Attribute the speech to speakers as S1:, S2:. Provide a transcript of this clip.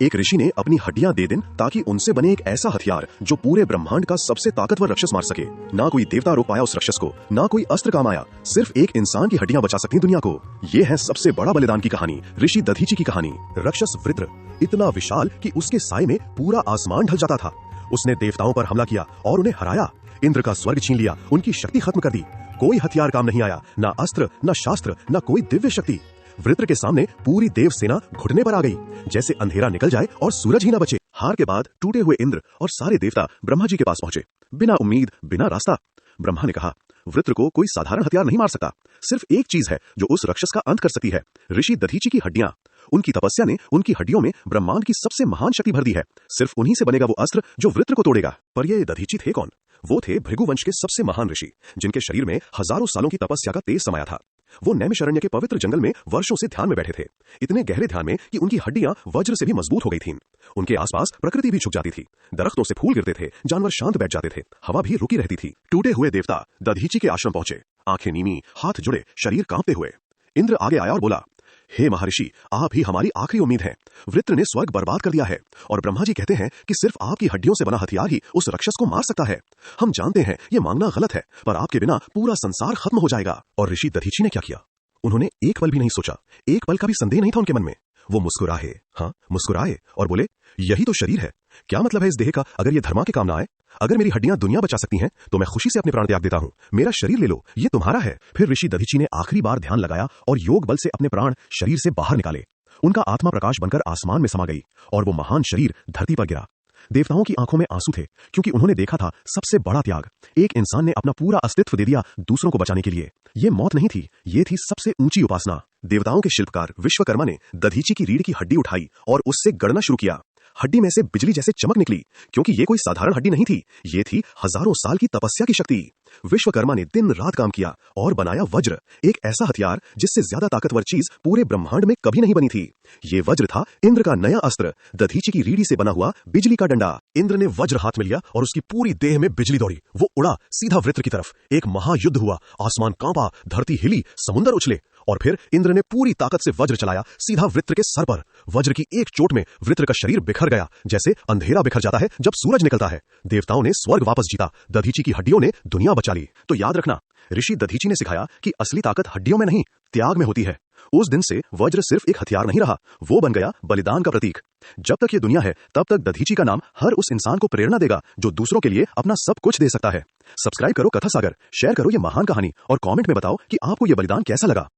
S1: एक ऋषि ने अपनी हड्डियां दे दें ताकि उनसे बने एक ऐसा हथियार जो पूरे ब्रह्मांड का सबसे ताकतवर राक्षस मार सके। ना कोई देवता रोक पाया उस राक्षस को, ना कोई अस्त्र काम आया, सिर्फ एक इंसान की हड्डियां बचा सकती दुनिया को। ये है सबसे बड़ा बलिदान की कहानी, ऋषि दधीचि की कहानी। राक्षस वृत्र इतना विशाल कि उसके साए में पूरा आसमान ढल जाता था। उसने देवताओं पर हमला किया और उन्हें हराया। इंद्र का स्वर्ग छीन लिया, उनकी शक्ति खत्म कर दी। कोई हथियार काम नहीं आया, ना अस्त्र, ना शास्त्र, ना कोई दिव्य शक्ति। वृत्र के सामने पूरी देव सेना घुटने पर आ गई, जैसे अंधेरा निकल जाए और सूरज ही न बचे। हार के बाद टूटे हुए इंद्र और सारे देवता ब्रह्मा जी के पास पहुंचे, बिना उम्मीद, बिना रास्ता। ब्रह्मा ने कहा, वृत्र को कोई साधारण हथियार नहीं मार सकता। सिर्फ एक चीज है जो उस राक्षस का अंत कर सकती है, ऋषि दधीचि की हड्डियां। उनकी तपस्या ने उनकी हड्डियों में ब्रह्मांड की सबसे महान शक्ति भर दी है। सिर्फ उन्हीं से बनेगा वो अस्त्र जो वृत्र को तोड़ेगा। पर ये दधीचि थे कौन? वो थे भृगु वंश के सबसे महान ऋषि, जिनके शरीर में हजारों सालों की तपस्या का तेज समाया था। वो नैमिषारण्य के पवित्र जंगल में वर्षों से ध्यान में बैठे थे, इतने गहरे ध्यान में कि उनकी हड्डियां वज्र से भी मजबूत हो गई थीं। उनके आसपास प्रकृति भी झुक जाती थी, दरख्तों से फूल गिरते थे, जानवर शांत बैठ जाते थे, हवा भी रुकी रहती थी। टूटे हुए देवता दधीचि के आश्रम पहुंचे, आंखें नीमी, हाथ जुड़े, शरीर कांपते हुए। इंद्र आगे आया और बोला, हे महर्षि, आप ही हमारी आखिरी उम्मीद हैं। वृत्र ने स्वर्ग बर्बाद कर दिया है और ब्रह्मा जी कहते हैं कि सिर्फ आपकी हड्डियों से बना हथियार ही उस राक्षस को मार सकता है। हम जानते हैं ये मांगना गलत है, पर आपके बिना पूरा संसार खत्म हो जाएगा। और ऋषि दधीचि ने क्या किया? उन्होंने एक पल भी नहीं सोचा, एक पल का भी संदेह नहीं था उनके मन में। वो मुस्कुराए, हाँ मुस्कुराए, और बोले, यही तो शरीर है। क्या मतलब है इस देह का अगर ये धर्मा के काम ना आए? अगर मेरी हड्डियां दुनिया बचा सकती हैं तो मैं खुशी से अपने प्राण त्याग देता हूं। मेरा शरीर ले लो, ये तुम्हारा है। फिर ऋषि दधीचि ने आखिरी बार ध्यान लगाया और योग बल से अपने प्राण शरीर से बाहर निकाले। उनका आत्मा प्रकाश बनकर आसमान में समा गई और वो महान शरीर धरती पर गिरा। देवताओं की आंखों में आंसू थे, क्योंकि उन्होंने देखा था सबसे बड़ा त्याग। एक इंसान ने अपना पूरा अस्तित्व दे दिया दूसरों को बचाने के लिए। ये मौत नहीं थी, ये थी सबसे ऊंची उपासना। देवताओं के शिल्पकार विश्वकर्मा ने दधीचि की रीढ़ की हड्डी उठाई और उससे गणना शुरू किया। हड्डी में से बिजली जैसे चमक निकली, क्योंकि ये कोई साधारण हड्डी नहीं थी, ये थी हजारों साल की तपस्या की शक्ति। विश्वकर्मा ने दिन रात काम किया और बनाया वज्र, एक ऐसा हथियार जिससे ज्यादा ताकतवर चीज पूरे ब्रह्मांड में कभी नहीं बनी थी। ये वज्र था इंद्र का नया अस्त्र, दधीचि की रीढ़ी से बना हुआ बिजली का डंडा। इंद्र ने वज्र हाथ में लिया और उसकी पूरी देह में बिजली दौड़ी। वो उड़ा सीधा वृत्र की तरफ। एक महायुद्ध हुआ, आसमान कांपा, धरती हिली, समुद्र उछले, और फिर इंद्र ने पूरी ताकत से वज्र चलाया सीधा वृत्र के सर पर। वज्र की एक चोट में वृत्र का शरीर बिखर गया, जैसे अंधेरा बिखर जाता है जब सूरज निकलता है। देवताओं ने स्वर्ग वापस जीता, दधीचि की हड्डियों ने दुनिया बचा ली। तो याद रखना, ऋषि दधीचि ने सिखाया कि असली ताकत हड्डियों में नहीं, त्याग में होती है। उस दिन से वज्र सिर्फ एक हथियार नहीं रहा, वो बन गया बलिदान का प्रतीक। जब तक ये दुनिया है तब तक दधीचि का नाम हर उस इंसान को प्रेरणा देगा जो दूसरों के लिए अपना सब कुछ दे सकता है। सब्सक्राइब करो कथा सागर, शेयर करो ये महान कहानी और कमेंट में बताओ कि आपको ये बलिदान कैसा लगा।